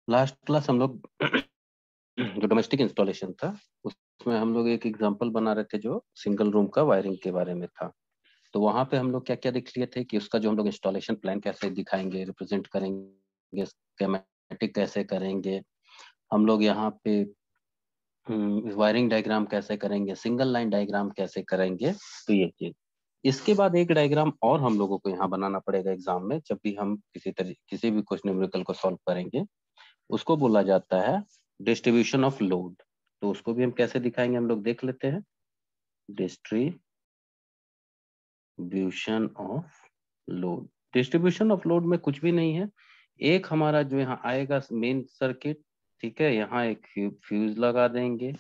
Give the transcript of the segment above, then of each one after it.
Last class हम लोग जो डोमेस्टिक इंस्टॉलेशन था उसमें हम लोग एक एग्जांपल बना रहे थे जो सिंगल रूम का वायरिंग के बारे में था। तो वहां पे हम लोग क्या क्या देख लिए थे कि उसका जो हम लोग इंस्टॉलेशन प्लान कैसे दिखाएंगे, रिप्रेजेंट करेंगे, स्कीमेटिक कैसे करेंगे, हम लोग यहाँ पे वायरिंग डायग्राम कैसे करेंगे, सिंगल लाइन डायग्राम कैसे करेंगे। तो ये चीज, इसके बाद एक डायग्राम और हम लोगों को यहाँ बनाना पड़ेगा एग्जाम में, जब भी हम किसी भी क्वेश्चन न्यूमेरिकल को सॉल्व करेंगे। उसको बोला जाता है डिस्ट्रीब्यूशन ऑफ लोड। तो उसको भी हम कैसे दिखाएंगे हम लोग देख लेते हैं। Distribution of load, distribution of load में कुछ भी नहीं है। एक हमारा जो यहाँ आएगा मेन सर्किट, ठीक है, यहाँ एक फ्यूज लगा देंगे।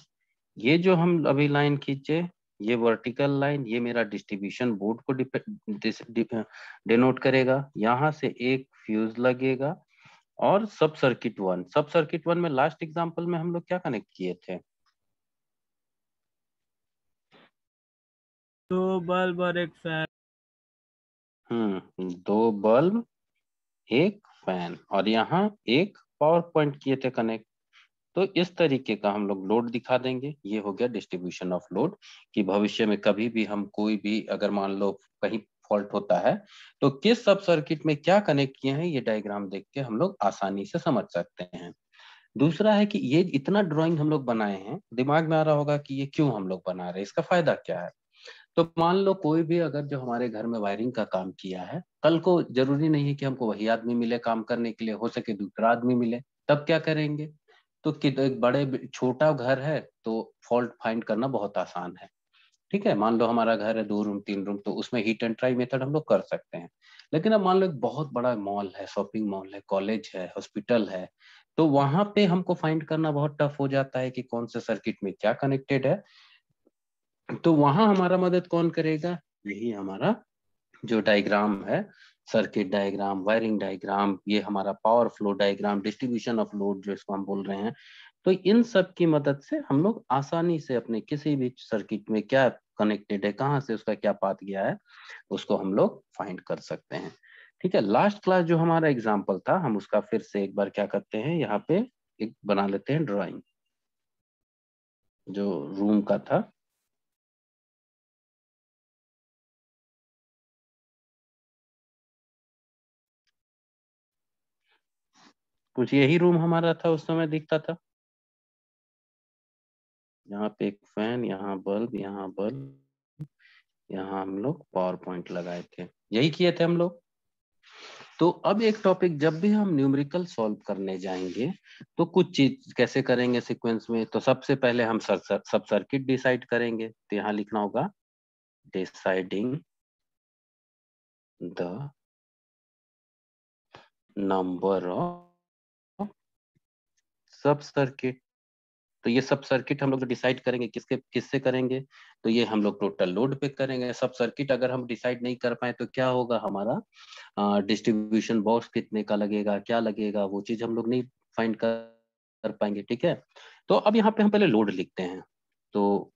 ये जो हम अभी लाइन खींचे, ये वर्टिकल लाइन, ये मेरा डिस्ट्रीब्यूशन बोर्ड को डिनोट करेगा। यहाँ से एक फ्यूज लगेगा। और सब सर्किट वन में लास्ट एग्जांपल में हम लोग क्या कनेक्ट किए थे? दो बल्ब और एक फैन। दो बल्ब, एक फैन, और यहाँ एक पावर पॉइंट किए थे कनेक्ट। तो इस तरीके का हम लोग लोड दिखा देंगे। ये हो गया डिस्ट्रीब्यूशन ऑफ लोड, कि भविष्य में कभी भी हम कोई भी अगर मान लो कहीं फॉल्ट होता है तो किस सब सर्किट में क्या कनेक्ट किए हैं, ये डायग्राम देख के हम लोग आसानी से समझ सकते हैं। दूसरा है कि ये इतना ड्राइंग हम लोग बनाए हैं, दिमाग में आ रहा होगा कि ये क्यों हम लोग बना रहे हैं, इसका फायदा क्या है। तो मान लो कोई भी अगर जो हमारे घर में वायरिंग का काम किया है, कल को जरूरी नहीं है कि हमको वही आदमी मिले काम करने के लिए, हो सके दूसरा आदमी मिले, तब क्या करेंगे? तो एक बड़े छोटा घर है तो फॉल्ट फाइंड करना बहुत आसान है। ठीक है, मान लो हमारा घर है 2 रूम 3 रूम, तो उसमें हीट एंड ट्राई मेथड हम लोग कर सकते हैं। लेकिन अब मान लो एक बहुत बड़ा मॉल है, शॉपिंग मॉल है, कॉलेज है, हॉस्पिटल है, तो वहां पे हमको फाइंड करना बहुत टफ हो जाता है कि कौन से सर्किट में क्या कनेक्टेड है। तो वहां हमारा मदद कौन करेगा? यही हमारा जो डायग्राम है, सर्किट डायग्राम, वायरिंग डायग्राम, ये हमारा power flow diagram, distribution of load जो इसको हम बोल रहे हैं। तो इन सब की मदद से हम लोग आसानी से अपने किसी भी सर्किट में क्या कनेक्टेड है, कहाँ से उसका क्या पाथ गया है, उसको हम लोग फाइंड कर सकते हैं। ठीक है, लास्ट क्लास जो हमारा एग्जाम्पल था, हम उसका फिर से एक बार क्या करते हैं, यहाँ पे एक बना लेते हैं ड्राइंग जो रूम का था। कुछ यही रूम हमारा था उस समय दिखता था। यहाँ पे एक फैन, यहाँ बल्ब, यहाँ बल्ब, यहाँ हम लोग पावर पॉइंट लगाए थे, यही किए थे हम लोग। तो अब एक टॉपिक, जब भी हम न्यूमेरिकल सॉल्व करने जाएंगे तो कुछ चीज कैसे करेंगे सीक्वेंस में। तो सबसे पहले हम सब सर्किट डिसाइड करेंगे। तो यहाँ लिखना होगा डिसाइडिंग द नंबर ऑफ सब सर्किट। तो ये सब सर्किट हम लोग जो डिसाइड करेंगे किसके किससे करेंगे, तो ये हम लोग टोटल लोड पे करेंगे। सब सर्किट अगर हम डिसाइड नहीं कर पाए तो क्या होगा, हमारा डिस्ट्रीब्यूशन बॉक्स कितने का लगेगा, क्या लगेगा, वो चीज हम लोग नहीं फाइंड कर पाएंगे। ठीक है, तो अब यहाँ पे हम पहले लोड लिखते हैं। तो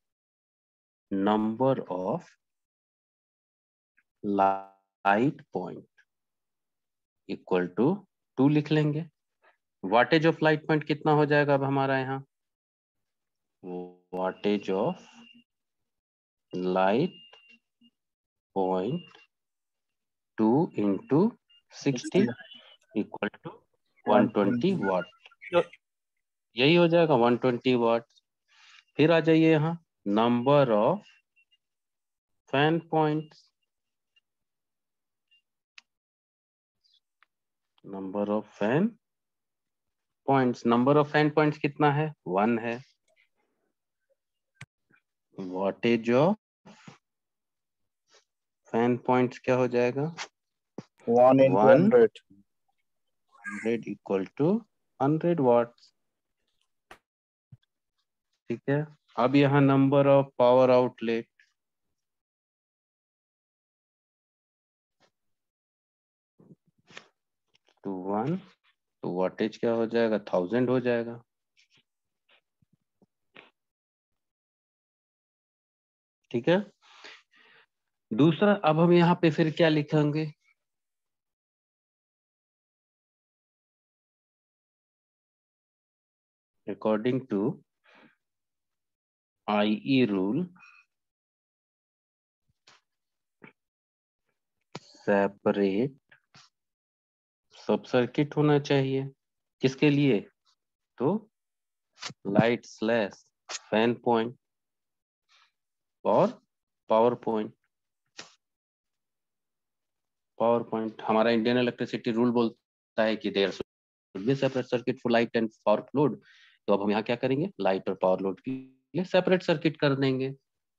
number of light point equal to 2 लिख लेंगे। वाटेज ऑफ लाइट पॉइंट कितना हो जाएगा अब हमारा यहाँ, wattage of light point 2 into 60 equal to 120 120। Watt. तो यही हो जाएगा 120 वाट। फिर आ जाइए यहाँ, number of fan points, number of fan points, number of fan points कितना है, 1 है। वॉटेज ऑफ फैन पॉइंट्स क्या हो जाएगा, 1 into 100। 100 इक्वल टू 100 वाट। ठीक है, अब यहाँ number of power outlet, two 1, तो वॉटेज क्या हो जाएगा, 1000 हो जाएगा। ठीक है, दूसरा अब हम यहाँ पे फिर क्या लिखेंगे, according to IE rule, separate sub circuit होना चाहिए। किसके लिए? तो लाइट स्लैश फैन पॉइंट और पावर पॉइंट। पावर पॉइंट हमारा इंडियन इलेक्ट्रिसिटी रूल बोलता है कि there should be separate circuit for light and power load. तो अब हम यहाँ क्या करेंगे? लाइट और पावर लोड के लिए सेपरेट सर्किट कर देंगे।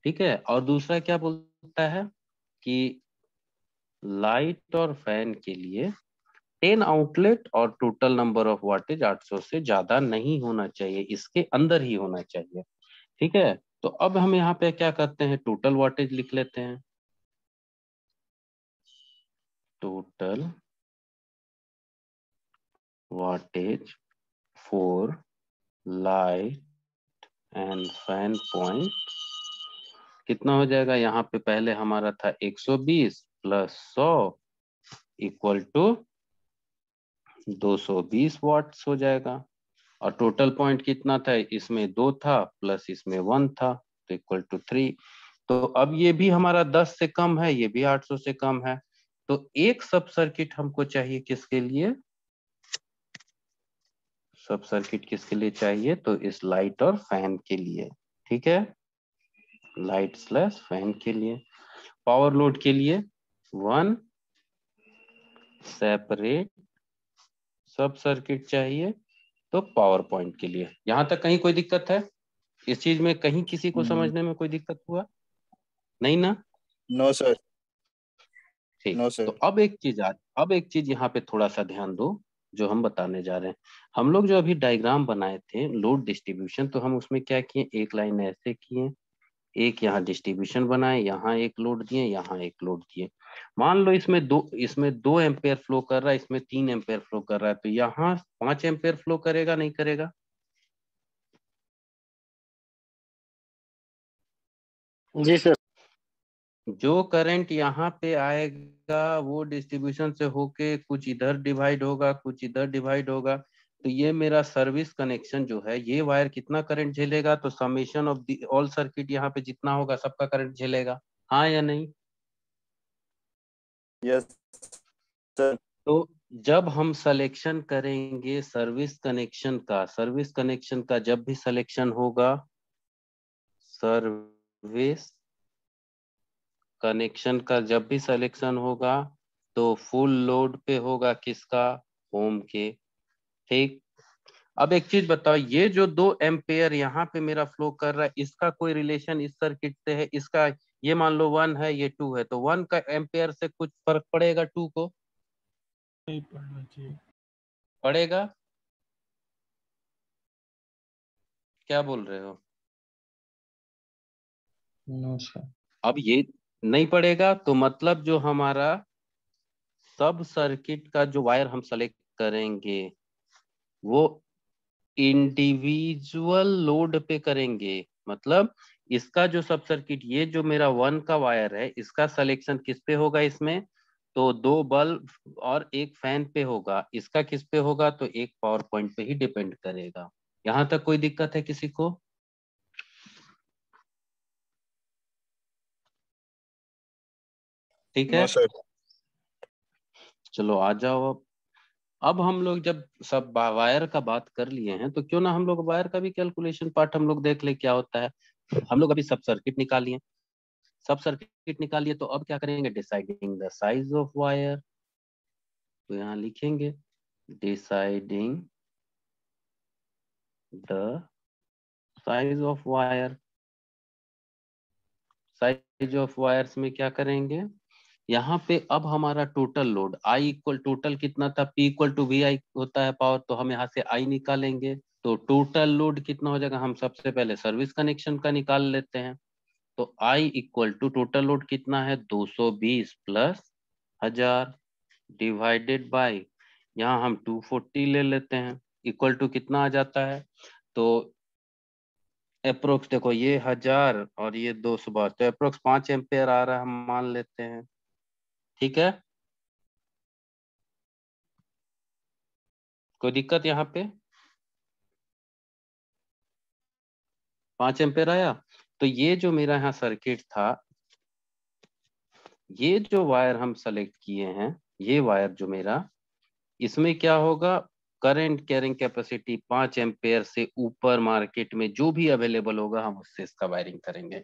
ठीक है। और दूसरा क्या बोलता है कि लाइट और फैन के लिए 10 आउटलेट और टोटल नंबर ऑफ वाटेज 800 से ज्यादा नहीं होना चाहिए, इसके अंदर ही होना चाहिए। ठीक है। तो अब हम यहाँ पे क्या करते हैं? टोटल वाटेज लिख लेते हैं। Total wattage for light and fan point कितना हो जाएगा? यहाँ पे पहले हमारा था 120 प्लस 100 इक्वल टू 220 वाट्स हो जाएगा। और टोटल पॉइंट कितना था? इसमें 2 था प्लस इसमें 1 था, तो इक्वल टू 3। तो अब ये भी हमारा 10 से कम है, ये भी 800 से कम है। तो एक सब सर्किट हमको चाहिए किसके लिए? सब सर्किट किसके लिए चाहिए? तो इस लाइट और फैन के लिए। ठीक है, लाइट स्लैश फैन के लिए। पावर लोड के लिए 1 सेपरेट सब सर्किट चाहिए। तो पावर पॉइंट के लिए यहां तक कहीं कोई दिक्कत है? इस चीज में कहीं किसी को समझने में कोई दिक्कत हुआ? नहीं ना? No sir. ठीक। नो तो सर। अब एक चीज यहाँ पे थोड़ा सा ध्यान दो, जो हम बताने जा रहे हैं। हम लोग जो अभी डायग्राम बनाए थे लोड डिस्ट्रीब्यूशन, तो हम उसमें क्या किए? एक लाइन ऐसे किए, एक यहाँ डिस्ट्रीब्यूशन बनाए, यहाँ एक लोड दिए, यहाँ एक लोड दिए। मान लो इसमें 2 एम्पेयर फ्लो कर रहा है, इसमें 3 एम्पेयर फ्लो कर रहा है, तो यहाँ 5 एम्पेयर फ्लो करेगा नहीं करेगा? जी सर। जो करंट यहाँ पे आएगा वो डिस्ट्रीब्यूशन से होके कुछ इधर डिवाइड होगा, कुछ इधर डिवाइड होगा। तो ये मेरा सर्विस कनेक्शन जो है, ये वायर कितना करंट झेलेगा? तो समेशन ऑफ ऑल सर्किट यहाँ पे जितना होगा सबका करंट झेलेगा, हाँ या नहीं? Yes sir. तो जब हम सिलेक्शन करेंगे सर्विस कनेक्शन का जब भी सिलेक्शन होगा, सर्विस कनेक्शन का जब भी सिलेक्शन होगा, तो फुल लोड पे होगा किसका? होम के। ठीक। अब एक चीज बताओ, ये जो 2 एम्पेयर यहाँ पे मेरा फ्लो कर रहा है, इसका कोई रिलेशन इस सर्किट से है? इसका ये मान लो 1 है, ये 2 है, तो 1 का एम्पेयर से कुछ फर्क पड़ेगा 2 को? नहीं पढ़ना चाहिए। पड़ेगा? क्या बोल रहे हो? No sir. अब ये नहीं पड़ेगा, तो मतलब जो हमारा सब सर्किट का जो वायर हम सेलेक्ट करेंगे वो इंडिविजुअल लोड पे करेंगे। मतलब इसका जो सब सर्किट, ये जो मेरा 1 का वायर है, इसका सिलेक्शन किस पे होगा? इसमें तो 2 बल्ब और एक फैन पे होगा। इसका किस पे होगा? तो एक पावर पॉइंट पे ही डिपेंड करेगा। यहां तक कोई दिक्कत है किसी को? ठीक है। No sir. चलो आ जाओ। अब हम लोग जब सब वायर का बात कर लिए हैं, तो क्यों ना हम लोग वायर का भी कैलकुलेशन पार्ट हम लोग देख ले क्या होता है। हम लोग अभी सब सर्किट निकालिए, सब सर्किट निकालिए। तो अब क्या करेंगे? Deciding the size of wire. तो यहाँ लिखेंगे deciding the size of wire. Size of wires में क्या करेंगे? यहाँ पे अब हमारा total load I equal, total कितना था? P इक्वल टू वी आई होता है पावर, तो हम यहाँ से आई निकालेंगे। तो टोटल लोड कितना हो जाएगा? हम सबसे पहले सर्विस कनेक्शन का निकाल लेते हैं। तो I equal to total load कितना है? 220 प्लस 1000 डिवाइडेड बाय, यहाँ हम 240 ले लेते हैं, इक्वल टू कितना आ जाता है? तो अप्रोक्स देखो, ये 1000 और ये 200, तो अप्रोक्स 5 एम्पेयर आ रहा है, हम मान लेते हैं। ठीक है, कोई दिक्कत यहाँ पे? 5 एम्पेयर आया। तो ये जो मेरा यहाँ सर्किट था, ये जो वायर हम सेलेक्ट किए हैं, ये वायर जो मेरा, इसमें क्या होगा, करंट कैरिंग कैपेसिटी 5 एम्पेयर से ऊपर मार्केट में जो भी अवेलेबल होगा हम उससे इसका वायरिंग करेंगे,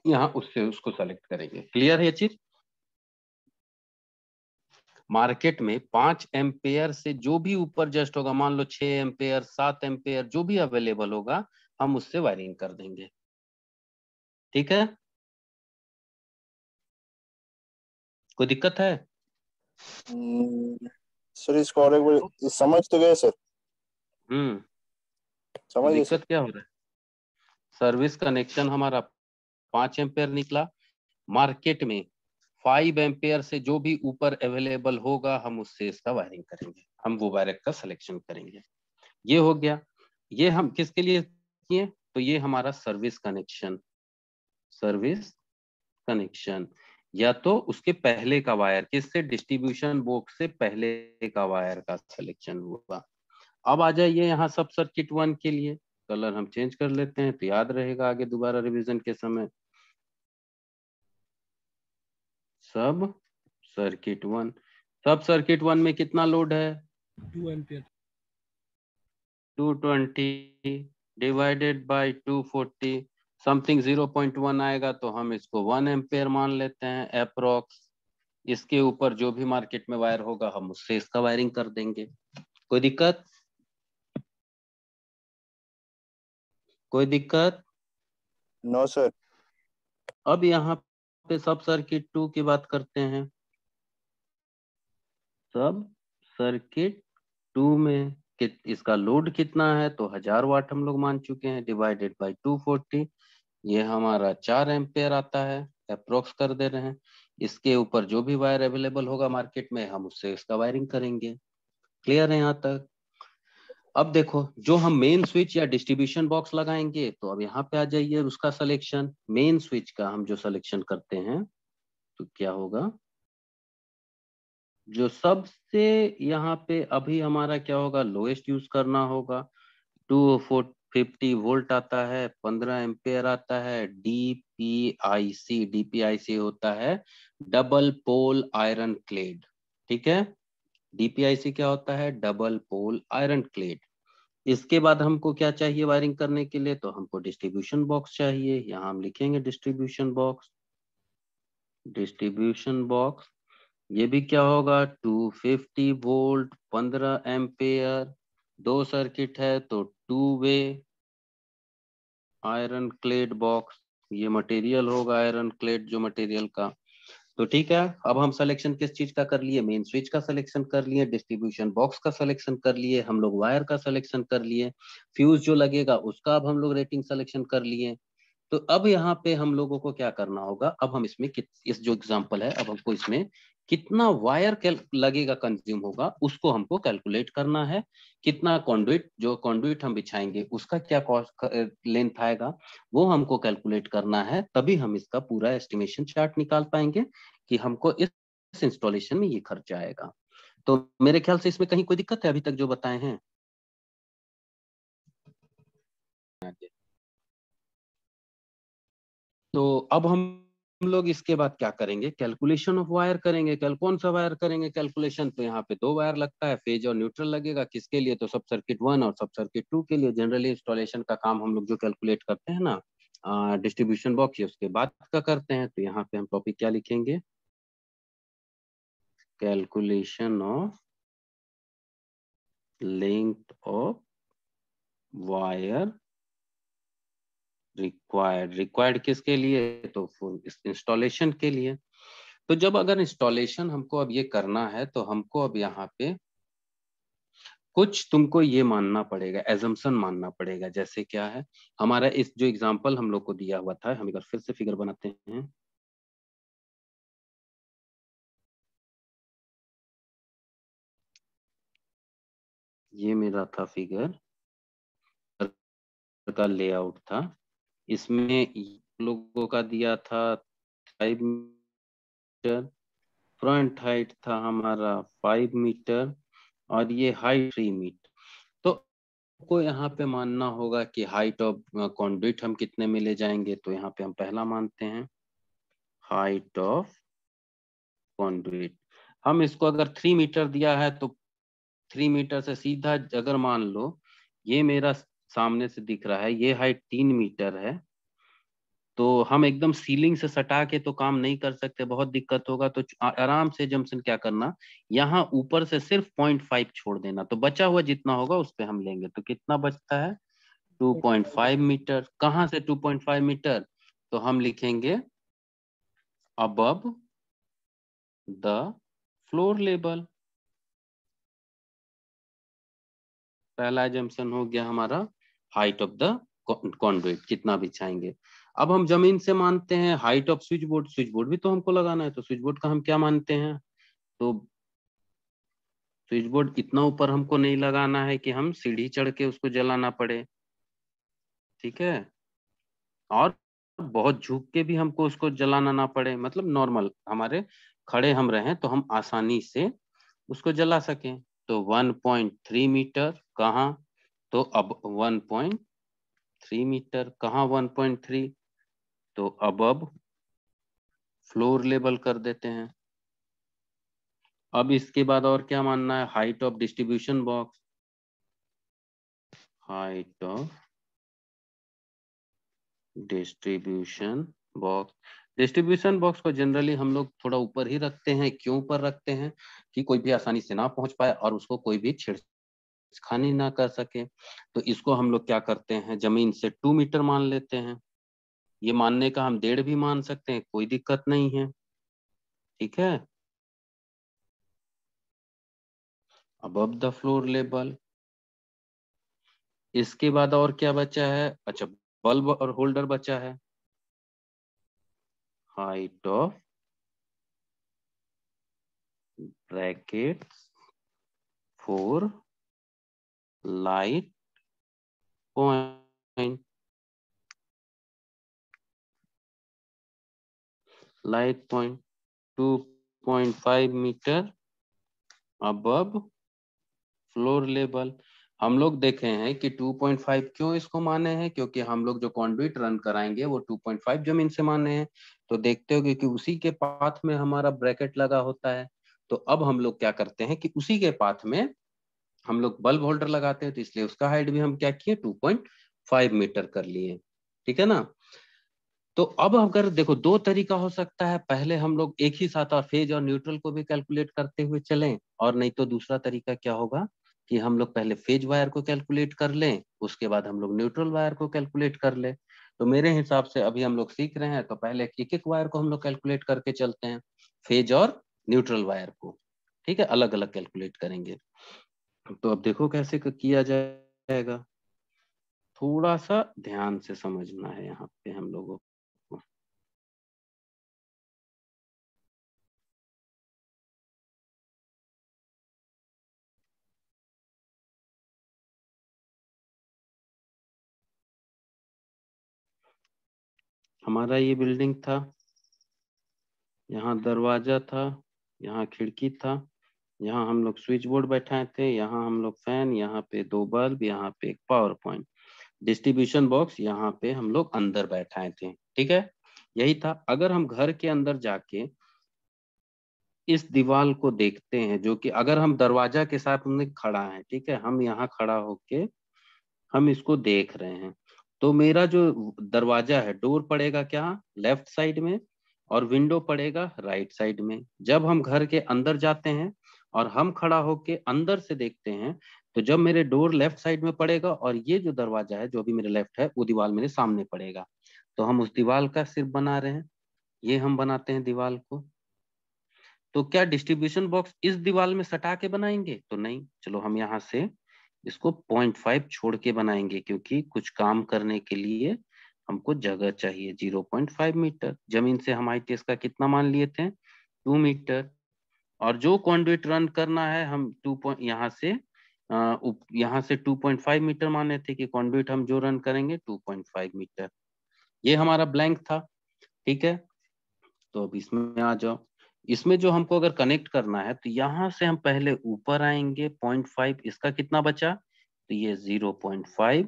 यहाँ उससे उसको सेलेक्ट करेंगे। क्लियर है ये चीज? मार्केट में 5 एम्पेयर से जो भी ऊपर जस्ट होगा, मान लो 6 एम्पेयर 7 एम्पेयर जो भी अवेलेबल होगा, हम उससे वायरिंग कर देंगे। ठीक है, कोई दिक्कत है? सर इसको और एक बार समझ तो गए सर, तो समझ गए सर। दिक्कत क्या हो रहा है? सर्विस कनेक्शन हमारा 5 एम्पेयर निकला, मार्केट में 5 एम्पेयर से जो भी ऊपर अवेलेबल होगा हम उससे इसका वायरिंग करेंगे, हम वो वायर का सिलेक्शन करेंगे। ये हो गया। ये हम किसके लिए किए? तो ये हमारा सर्विस कनेक्शन, सर्विस कनेक्शन, या तो उसके पहले का वायर, किससे, डिस्ट्रीब्यूशन बॉक्स से पहले का वायर का सिलेक्शन हुआ। अब आ जाइए यहाँ सब सर्किट 1 के लिए, कलर हम चेंज कर लेते हैं तो याद रहेगा आगे दोबारा रिवीजन के समय। सब सर्किट 1, सब सर्किट 1 में कितना लोड है? 2 एम्पियर। 220 डिवाइडेड बाय 240, समथिंग 0.1 आएगा, तो हम इसको 1 एम्पेयर मान लेते हैं अप्रोक्स। इसके ऊपर जो भी मार्केट में वायर होगा हम उससे इसका वायरिंग कर देंगे। कोई दिक्कत? कोई दिक्कत? No sir. अब यहाँ पे सब सर्किट 2 की बात करते हैं। सब सर्किट 2 में इसका लोड कितना है? तो 1000 वाट हम लोग मान चुके हैं, डिवाइडेड बाय 240, ये हमारा 4 एम्पेयर आता है, अप्रोक्स कर दे रहे हैं। इसके ऊपर जो भी वायर अवेलेबल होगा मार्केट में हम उससे इसका वायरिंग करेंगे। क्लियर है यहाँ तक? अब देखो, जो हम मेन स्विच या डिस्ट्रीब्यूशन बॉक्स लगाएंगे, तो अब यहाँ पे आ जाइए उसका सिलेक्शन। मेन स्विच का हम जो सिलेक्शन करते हैं तो क्या होगा, जो सबसे यहाँ पे अभी हमारा क्या होगा, लोएस्ट यूज करना होगा। 250 वोल्ट आता है, 15 एम्पेयर आता है, डीपीआईसी। डीपीआईसी होता है डबल पोल आयरन क्लेड। ठीक है, डीपीआईसी क्या होता है? Double pole iron clad. इसके बाद हमको क्या चाहिए वायरिंग करने के लिए? तो हमको डिस्ट्रीब्यूशन बॉक्स चाहिए, यहाँ हम लिखेंगे डिस्ट्रीब्यूशन बॉक्स। डिस्ट्रीब्यूशन बॉक्स ये भी क्या होगा, 250 वोल्ट 15 एम्पेयर, 2 सर्किट है तो 2 वे आयरन क्लेड बॉक्स। ये मटेरियल होगा आयरन क्लेड जो मटेरियल का। तो ठीक है, अब हम सिलेक्शन किस चीज का कर लिए? मेन स्विच का सिलेक्शन कर लिए, डिस्ट्रीब्यूशन बॉक्स का सिलेक्शन कर लिए, हम लोग वायर का सिलेक्शन कर लिए, फ्यूज जो लगेगा उसका अब हम लोग रेटिंग सिलेक्शन कर लिए। तो अब यहाँ पे हम लोगों को क्या करना होगा, अब हम इसमें इस जो एग्जांपल है, अब हमको इसमें कितना वायर लगेगा, कंज्यूम होगा, उसको हमको कैलकुलेट करना है। कितना कंडुइट, जो कंडुइट हम बिछाएंगे उसका क्या कॉस्ट लेंथ आएगा, वो हमको कैलकुलेट करना है। तभी हम इसका पूरा एस्टिमेशन चार्ट निकाल पाएंगे कि हमको इस इंस्टॉलेशन में ये खर्चा आएगा। तो मेरे ख्याल से इसमें कहीं कोई दिक्कत है अभी तक जो बताए हैं? तो अब हम लोग इसके बाद क्या करेंगे, कैलकुलेशन ऑफ वायर करेंगे। कौन सा वायर करेंगे कैलकुलेशन? तो यहाँ पे 2 वायर लगता है, फेज और न्यूट्रल लगेगा। किसके लिए? तो सब सर्किट 1 और सब सर्किट 2 के लिए। जनरली इंस्टॉलेशन का काम हम लोग जो कैलकुलेट करते हैं ना, डिस्ट्रीब्यूशन बॉक्स, उसके बाद का करते हैं। तो यहाँ पे हम टॉपिक क्या लिखेंगे, calculation of length of wire required. Required किसके लिए? तो फुल इंस्टॉलेशन के लिए। तो जब अगर इंस्टॉलेशन हमको अब ये करना है, तो हमको अब यहाँ पे कुछ तुमको ये मानना पड़ेगा, एजम्पशन मानना पड़ेगा। जैसे क्या है हमारा, इस जो एग्जांपल हम लोग को दिया हुआ था, हम एक बार फिर से फिगर बनाते हैं। ये मेरा था फिगर का लेआउट था। इसमें लोगों का दिया था 5 मीटर, फ्रंट हाइट था हमारा 5 मीटर, और ये हाइट 3 मीटर। तो को यहाँ पे मानना होगा कि हाइट ऑफ कंडक्ट हम कितने में ले जाएंगे, तो यहाँ पे हम पहला मानते हैं हाइट ऑफ कंडक्ट। हम इसको अगर 3 मीटर दिया है तो 3 मीटर से सीधा अगर मान लो ये मेरा सामने से दिख रहा है, ये हाइट 3 मीटर है, तो हम एकदम सीलिंग से सटा के तो काम नहीं कर सकते, बहुत दिक्कत होगा। तो आराम से जमसन क्या करना, यहाँ ऊपर से सिर्फ 0.5 छोड़ देना, तो बचा हुआ जितना होगा उस पे हम लेंगे। तो कितना बचता है 2.5 मीटर। कहाँ से 2.5 मीटर, तो हम लिखेंगे अबव द फ्लोर लेवल। पहला जंक्शन हो गया हमारा हाइट ऑफ द कंडक्ट, कितना बिछाएंगे। अब हम जमीन से मानते हैं height off switch board, switch board भी तो हमको लगाना है, तो स्विच बोर्ड का हम क्या मानते हैं, तो स्विच बोर्ड इतना ऊपर हमको नहीं लगाना है कि हम सीढ़ी चढ़ के उसको जलाना पड़े, ठीक है, और बहुत झुक के भी हमको उसको जलाना ना पड़े, मतलब नॉर्मल हमारे खड़े हम रहें तो हम आसानी से उसको जला सकें। तो 1.3 मीटर कहाँ, तो अब 1.3 मीटर कहाँ, 1.3 तो अबव फ्लोर लेवल कर देते हैं। अब इसके बाद और क्या मानना है, height of distribution box, height of distribution box. Distribution box को जनरली हम लोग थोड़ा ऊपर ही रखते हैं, क्यों ऊपर रखते हैं, कि कोई भी आसानी से ना पहुंच पाए और उसको कोई भी छेड़खानी ना कर सके। तो इसको हम लोग क्या करते हैं, जमीन से 2 मीटर मान लेते हैं। ये मानने का हम 1.5 भी मान सकते हैं, कोई दिक्कत नहीं है, ठीक है, अबव द फ्लोर लेवल। इसके बाद और क्या बचा है, अच्छा बल्ब और होल्डर बचा है, height of bracket for light point, light point 2.5 metre above floor level. हम लोग देखे हैं कि 2.5 क्यों इसको माने हैं, क्योंकि हम लोग जो कंडक्ट रन कराएंगे वो 2.5 जमीन से माने हैं। तो देखते हो कि उसी के पाथ में हमारा ब्रैकेट लगा होता है। तो अब हम लोग क्या करते हैं कि उसी के पाथ में हम लोग बल्ब होल्डर लगाते हैं, तो इसलिए उसका हाइट भी हम क्या किए 2.5 मीटर कर लिए, ठीक है ना। तो अब अगर देखो दो तरीका हो सकता है, पहले हम लोग एक ही साथ और फेज और न्यूट्रल को भी कैलकुलेट करते हुए चलें, और नहीं तो दूसरा तरीका क्या होगा कि हम लोग पहले फेज वायर को कैलकुलेट कर लें, उसके बाद हम लोग न्यूट्रल वायर को कैलकुलेट कर लें। तो मेरे हिसाब से अभी हम लोग सीख रहे हैं, तो पहले एक एक वायर को हम लोग कैलकुलेट करके चलते हैं, फेज और न्यूट्रल वायर को, ठीक है, अलग अलग कैलकुलेट करेंगे। तो अब देखो कैसे किया जाएगा, थोड़ा सा ध्यान से समझना है यहाँ पे हम लोगों को। हमारा ये बिल्डिंग था, यहाँ दरवाजा था, यहाँ खिड़की था, यहाँ हम लोग स्विच बोर्ड बैठाए थे, यहाँ हम लोग फैन, यहाँ पे 2 बल्ब, यहाँ पे एक पावर पॉइंट, डिस्ट्रीब्यूशन बॉक्स यहाँ पे हम लोग अंदर बैठाए थे, ठीक है, यही था। अगर हम घर के अंदर जाके इस दीवार को देखते हैं, जो कि अगर हम दरवाजा के साथ हमने खड़ा है, ठीक है, हम यहाँ खड़ा होके हम इसको देख रहे हैं, तो मेरा जो दरवाजा है, डोर पड़ेगा क्या लेफ्ट साइड में, और विंडो पड़ेगा राइट साइड में। जब हम घर के अंदर जाते हैं और हम खड़ा होके अंदर से देखते हैं, तो जब मेरे डोर लेफ्ट साइड में पड़ेगा और ये जो दरवाजा है जो भी मेरे लेफ्ट है, वो दीवार मेरे सामने पड़ेगा, तो हम उस दीवार का सिर्फ बना रहे हैं, ये हम बनाते हैं दीवार को। तो क्या डिस्ट्रीब्यूशन बॉक्स इस दीवार में सटा के बनाएंगे, तो नहीं, चलो हम यहाँ से इसको 0.5 छोड़ के बनाएंगे, क्योंकि कुछ काम करने के लिए हमको जगह चाहिए। 0.5 मीटर जमीन से हम हाइट इसका कितना मान लिए थे 2 मीटर, और जो कंडक्ट रन करना है हम 2 पॉइंट यहाँ से 2.5 मीटर माने थे कि कंडक्ट हम जो रन करेंगे 2.5 मीटर। ये हमारा ब्लैंक था, ठीक है। तो अब इसमें आ जाओ, इसमें जो हमको अगर कनेक्ट करना है, तो यहाँ से हम पहले ऊपर आएंगे 0.5, इसका कितना बचा तो ये 0.5,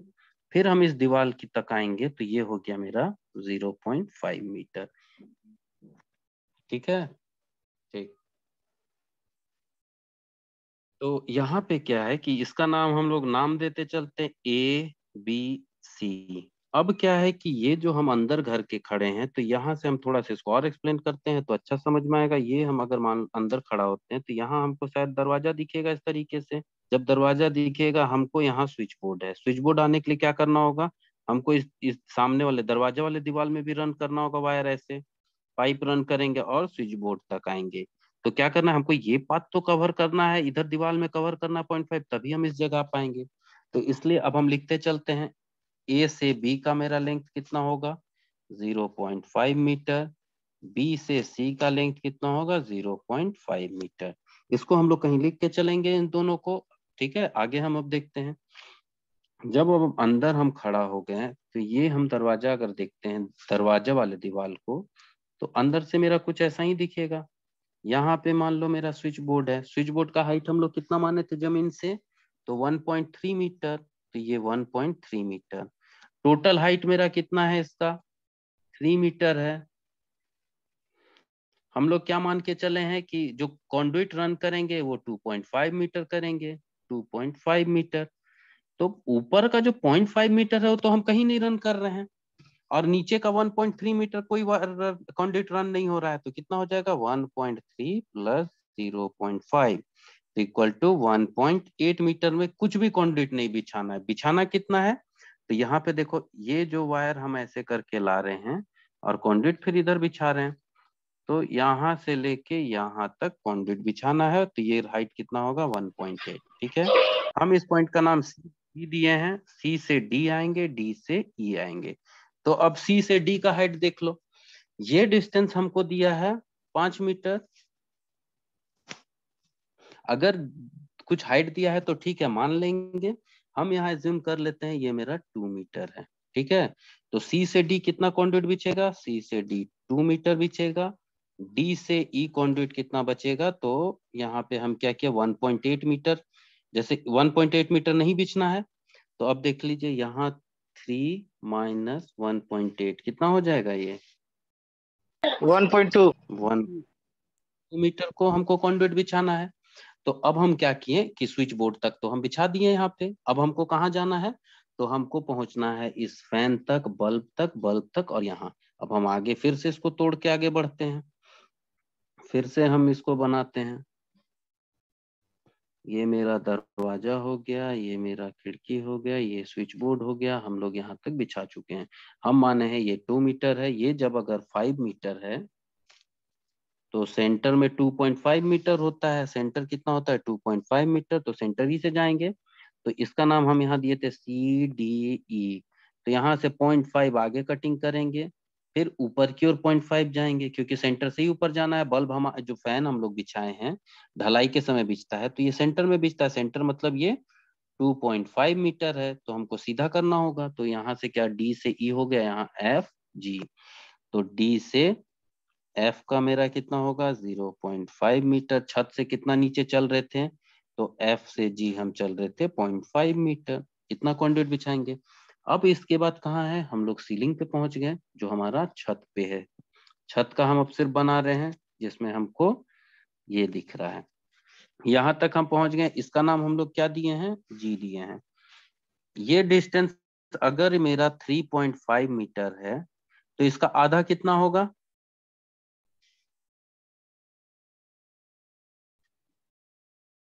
फिर हम इस दीवार की तक आएंगे तो ये हो गया मेरा 0.5 मीटर। ठीक है, ठीक। तो यहाँ पे क्या है कि इसका नाम हम लोग नाम देते चलते हैं ABC। अब क्या है कि ये जो हम अंदर घर के खड़े हैं, तो यहाँ से हम थोड़ा सा इसको और एक्सप्लेन करते हैं तो अच्छा समझ में आएगा। ये हम अगर मान अंदर खड़ा होते हैं तो यहाँ हमको शायद दरवाजा दिखेगा इस तरीके से। जब दरवाजा दिखेगा हमको यहाँ स्विच बोर्ड है। स्विच बोर्ड आने के लिए क्या करना होगा, हमको इस सामने वाले दरवाजे वाले दीवार में भी रन करना होगा वायर, ऐसे पाइप रन करेंगे और स्विच बोर्ड तक आएंगे। तो क्या करना है, हमको ये पाथ तो कवर करना है, इधर दीवार में कवर करना है 0.5, तभी हम इस जगह पाएंगे। तो इसलिए अब हम लिखते चलते हैं, ए से बी का मेरा लेंथ कितना होगा 0.5 मीटर, बी से सी का लेंथ कितना होगा 0.5 मीटर। इसको हम लोग कहीं लिख के चलेंगे इन दोनों को। ठीक है, आगे हम अब देखते हैं। जब अब अंदर हम खड़ा हो गए हैं, तो ये हम दरवाजा अगर देखते हैं दरवाजा वाले दीवार को, तो अंदर से मेरा कुछ ऐसा ही दिखेगा। यहाँ पे मान लो मेरा स्विच बोर्ड है। स्विच बोर्ड का हाइट हम लोग कितना माने थे जमीन से, तो 1.3 मीटर। तो ये 1.3 मीटर। टोटल हाइट मेरा कितना है इसका, 3 मीटर है। हम लोग क्या मान के चले हैं कि जो कॉन्डुइट रन करेंगे वो 2.5 मीटर करेंगे, 2.5 मीटर। तो ऊपर का जो 0.5 मीटर है वो तो हम कहीं नहीं रन कर रहे हैं, और नीचे का 1.3 मीटर कोई कॉन्डुइट रन नहीं हो रहा है। तो कितना हो जाएगा 1.3 प्लस 0.5 इक्वल टू 1.8 मीटर में कुछ भी कॉन्डुइट नहीं बिछाना है। बिछाना कितना है, तो यहाँ पे देखो ये जो वायर हम ऐसे करके ला रहे हैं और कॉन्डुइट फिर इधर बिछा रहे हैं। तो यहाँ से लेके यहाँ तक कॉन्डुइट बिछाना है। तो ये हाइट कितना होगा 1.8। ठीक है, हम इस पॉइंट का नाम सी दिए हैं। सी से डी आएंगे, डी से ई आएंगे। तो अब सी से डी का हाइट देख लो। ये डिस्टेंस हमको दिया है 5 मीटर। अगर कुछ हाइट दिया है तो ठीक है, मान लेंगे। हम यहाँ एज्यूम कर लेते हैं ये मेरा 2 मीटर है। ठीक है, तो सी से डी कितना कॉन्डुइट बिछेगा, सी से डी 2 मीटर बिछेगा। डी से ई कॉन्डुइट कितना बचेगा, तो यहाँ पे हम क्या किया 1.8 मीटर। जैसे 1.8 मीटर नहीं बिछना है, तो अब देख लीजिए यहाँ 3 माइनस 1.8 कितना हो जाएगा, ये 1.2। 1 मीटर को हमको कॉन्डुइट बिछाना है। तो अब हम क्या किए कि स्विच बोर्ड तक तो हम बिछा दिए यहाँ पे। अब हमको कहाँ जाना है, तो हमको पहुंचना है इस फैन तक, बल्ब तक, बल्ब तक और यहाँ। अब हम आगे फिर से इसको तोड़ के आगे बढ़ते हैं। फिर से हम इसको बनाते हैं। ये मेरा दरवाजा हो गया, ये मेरा खिड़की हो गया, ये स्विच बोर्ड हो गया। हम लोग यहाँ तक बिछा चुके हैं। हम माने हैं ये 2 मीटर है। ये जब अगर 5 मीटर है तो सेंटर में 2.5 मीटर होता है। सेंटर कितना होता है 2.5 मीटर, तो सेंटर ही से जाएंगे। तो इसका नाम हम यहाँ दिए थे CDE। तो यहाँ से 0.5 आगे कटिंग करेंगे, फिर ऊपर की ओर 0.5 जाएंगे, क्योंकि सेंटर से ही ऊपर जाना है। बल्ब हम जो फैन हम लोग बिछाए हैं ढलाई के समय बिछता है, तो ये सेंटर में बिछता है। सेंटर मतलब ये 2.5 मीटर है, तो हमको सीधा करना होगा। तो यहाँ से क्या D से E हो गया, यहाँ FG। तो D से एफ का मेरा कितना होगा 0.5 मीटर। छत से कितना नीचे चल रहे थे, तो एफ से जी हम चल रहे थे 0.5 मीटर। इतना कंडक्ट बिछाएंगे। अब इसके बाद कहाँ है, हम लोग सीलिंग पे पहुंच गए, जो हमारा छत पे है। छत का हम अब सिर्फ बना रहे हैं, जिसमें हमको ये दिख रहा है। यहाँ तक हम पहुंच गए। इसका नाम हम लोग क्या दिए हैं, जी दिए हैं। ये डिस्टेंस अगर मेरा 3.5 मीटर है, तो इसका आधा कितना होगा,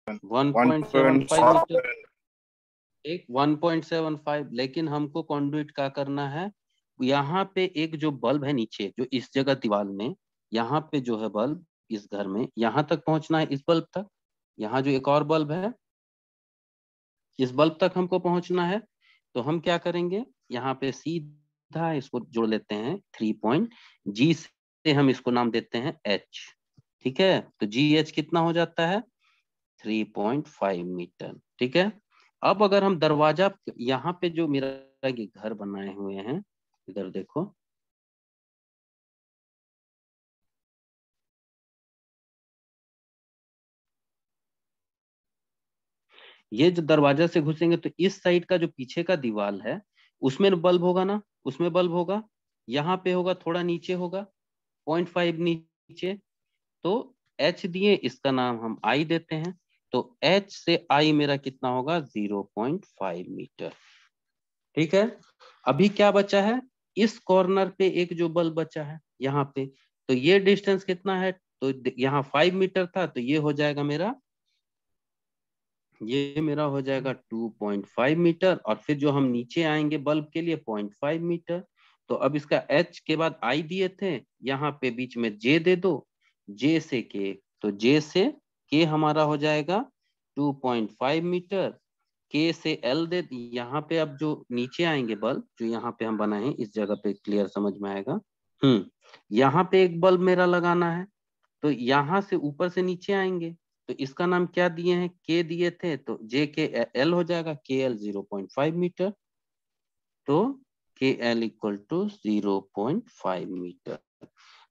1.75 मीटर। 1.7। एक 1.75। लेकिन हमको कंडुइट का करना है, यहाँ पे एक जो बल्ब है नीचे, जो इस जगह दीवार में, यहाँ पे जो है बल्ब इस घर में, यहाँ तक पहुंचना है, इस बल्ब तक। यहाँ जो एक और बल्ब है, इस बल्ब तक हमको पहुंचना है। तो हम क्या करेंगे, यहाँ पे सीधा इसको जोड़ लेते हैं 3 पॉइंट। जी से हम इसको नाम देते हैं एच। ठीक है, तो जी एच कितना हो जाता है 3.5 मीटर। ठीक है, अब अगर हम दरवाजा, यहाँ पे जो मेरा ये घर बनाए हुए हैं, इधर देखो, ये जो दरवाजा से घुसेंगे तो इस साइड का जो पीछे का दीवार है उसमें बल्ब होगा ना, उसमें बल्ब होगा, यहाँ पे होगा, थोड़ा नीचे होगा 0.5 नीचे, तो H दिए, इसका नाम हम I देते हैं, तो H से I मेरा कितना होगा 0.5 मीटर। ठीक है, अभी क्या बचा है, इस कॉर्नर पे एक जो बल्ब बचा है यहाँ पे, तो ये डिस्टेंस कितना है, तो यहाँ 5 मीटर था, तो ये हो जाएगा मेरा, ये मेरा हो जाएगा 2.5 मीटर, और फिर जो हम नीचे आएंगे बल्ब के लिए 0.5 मीटर। तो अब इसका H के बाद I दिए थे, यहाँ पे बीच में J दे दो, J से K, तो J से K हमारा हो जाएगा 2.5 मीटर, K से L दे, यहाँ पे अब जो नीचे आएंगे बल्ब जो यहाँ पे हम बनाए हैं, इस जगह पे क्लियर समझ में आएगा। यहाँ पे एक बल्ब मेरा लगाना है, तो यहाँ से ऊपर से नीचे आएंगे, तो इसका नाम क्या दिए हैं, के दिए थे, तो जे के एल हो जाएगा, के एल 0.5 मीटर, तो के एल इक्वल टू 0.5 मीटर।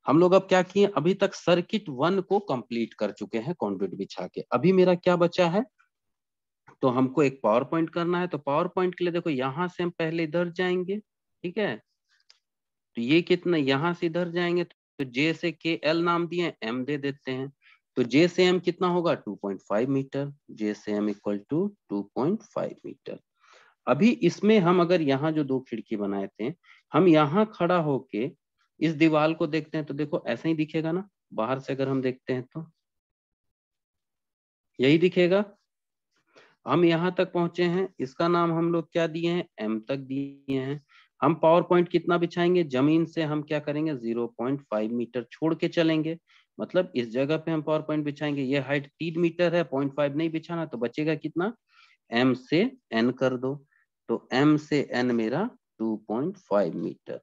हम लोग अब क्या किए, अभी तक सर्किट 1 को कंप्लीट कर चुके हैं कंडक्ट बिछा के। अभी मेरा क्या बचा है, तो हमको एक पावर पॉइंट करना है, तो पावर पॉइंट के लिए देखो यहाँ से हम पहले इधर जाएंगे, ठीक है, तो ये कितना, यहाँ से इधर जाएंगे, तो जे से के एल नाम दिए, एम दे देते हैं, तो जे से एम कितना होगा 2.5 मीटर, जे से एम इक्वल टू 2.5 मीटर। अभी इसमें हम अगर यहाँ जो दो खिड़की बनाए थे, हम यहाँ खड़ा होके इस दीवार को देखते हैं, तो देखो ऐसा ही दिखेगा ना, बाहर से अगर हम देखते हैं तो यही दिखेगा। हम यहाँ तक पहुंचे हैं, इसका नाम हम लोग क्या दिए हैं, एम तक दिए हैं। हम पावर पॉइंट कितना बिछाएंगे, जमीन से हम क्या करेंगे 0.5 मीटर छोड़ के चलेंगे, मतलब इस जगह पे हम पावर पॉइंट बिछाएंगे, ये हाइट 3 मीटर है, 0.5 नहीं बिछाना, तो बचेगा कितना, एम से एन कर दो, तो एम से एन मेरा 2.5 मीटर।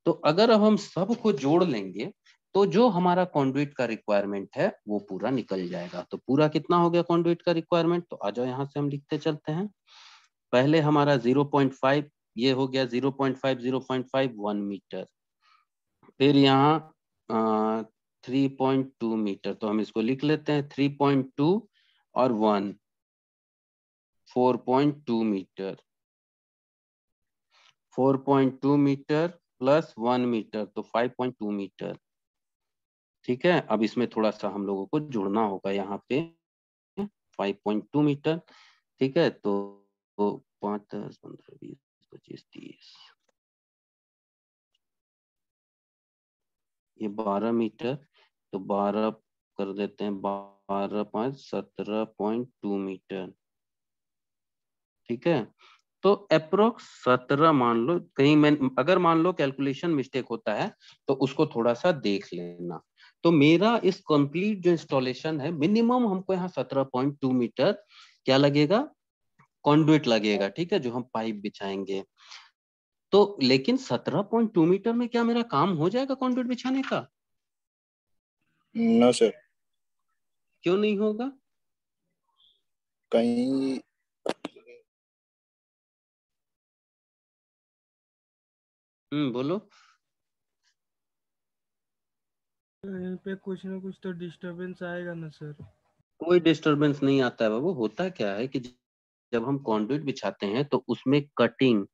तो अगर अब हम सबको जोड़ लेंगे तो जो हमारा कंडुइट का रिक्वायरमेंट है वो पूरा निकल जाएगा। तो पूरा कितना हो गया कंडुइट का रिक्वायरमेंट, तो आ जाओ यहाँ से हम लिखते चलते हैं। पहले हमारा 0.5, ये हो गया 0.5, 0.5 1 मीटर, फिर यहाँ 3.2 मीटर, तो हम इसको लिख लेते हैं 3.2 और 1 4.2 मीटर, 4.2 मीटर प्लस 1 मीटर, तो 5.2 मीटर। ठीक है, अब इसमें थोड़ा सा हम लोगों को जुड़ना होगा, यहाँ पे 5.2 मीटर। ठीक है, तो 5 10 15 20 25 30, ये 12 मीटर, तो 12 कर देते हैं, 12 5 17.2 मीटर। ठीक है, तो अप्रोक्स 17 मान लो, कहीं मैं अगर मान लो कैलकुलेशन मिस्टेक होता है तो उसको थोड़ा सा देख लेना। तो मेरा इस कंप्लीट जो इंस्टॉलेशन है, मिनिमम हमको यहाँ 17.2 मीटर क्या लगेगा, कंडुइट लगेगा। ठीक है, जो हम पाइप बिछाएंगे, तो लेकिन 17.2 मीटर में क्या मेरा काम हो जाएगा कंडुइट बिछाने का, नो सर, क्यों नहीं होगा, कहीं बोलो। यहाँ पे कुछ ना कुछ तो डिस्टरबेंस आएगा ना सर। कोई डिस्टरबेंस नहीं आता है बाबू, होता क्या है कि जब हम कंडुइट बिछाते हैं तो उसमें कटिंग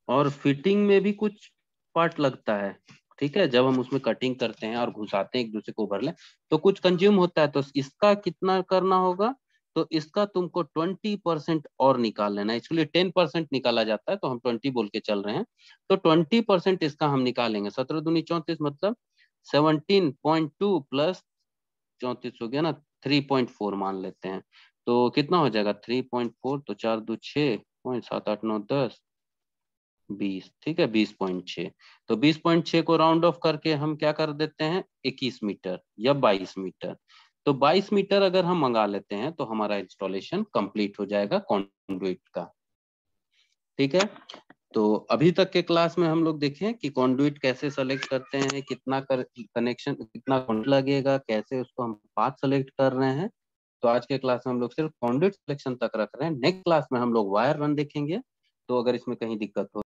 और फिटिंग में भी कुछ पार्ट लगता है। ठीक है, जब हम उसमें कटिंग करते हैं और घुसाते हैं एक दूसरे को भर ले, तो कुछ कंज्यूम होता है, तो इसका कितना करना होगा, तो इसका तुमको 20% और निकाल लेना है। एक्चुअली 10% निकाला जाता है, तो हम 20 बोल के चल रहे हैं, तो 20% इसका हम निकालेंगे। 17 दूनी 34, मतलब 17.2 प्लस 34 हो गया ना, 3.4 मान लेते हैं, तो कितना हो जाएगा 3.4, तो 4 2 6 7 8 9 10 20। ठीक है, 20.6, तो 20.6 को राउंड ऑफ करके हम क्या कर देते हैं 21 मीटर या 22 मीटर, तो 22 मीटर अगर हम मंगा लेते हैं तो हमारा इंस्टॉलेशन कंप्लीट हो जाएगा कॉन्डुइट का। ठीक है, तो अभी तक के क्लास में हम लोग देखें कि कॉन्डुइट कैसे सेलेक्ट करते हैं, कितना कनेक्शन, कितना कॉन्डुइट लगेगा, कैसे उसको हम पाथ सेलेक्ट कर रहे हैं। तो आज के क्लास में हम लोग सिर्फ कॉन्डुइट सिलेक्शन तक रख रहे हैं, नेक्स्ट क्लास में हम लोग वायर रन देखेंगे। तो अगर इसमें कहीं दिक्कत हो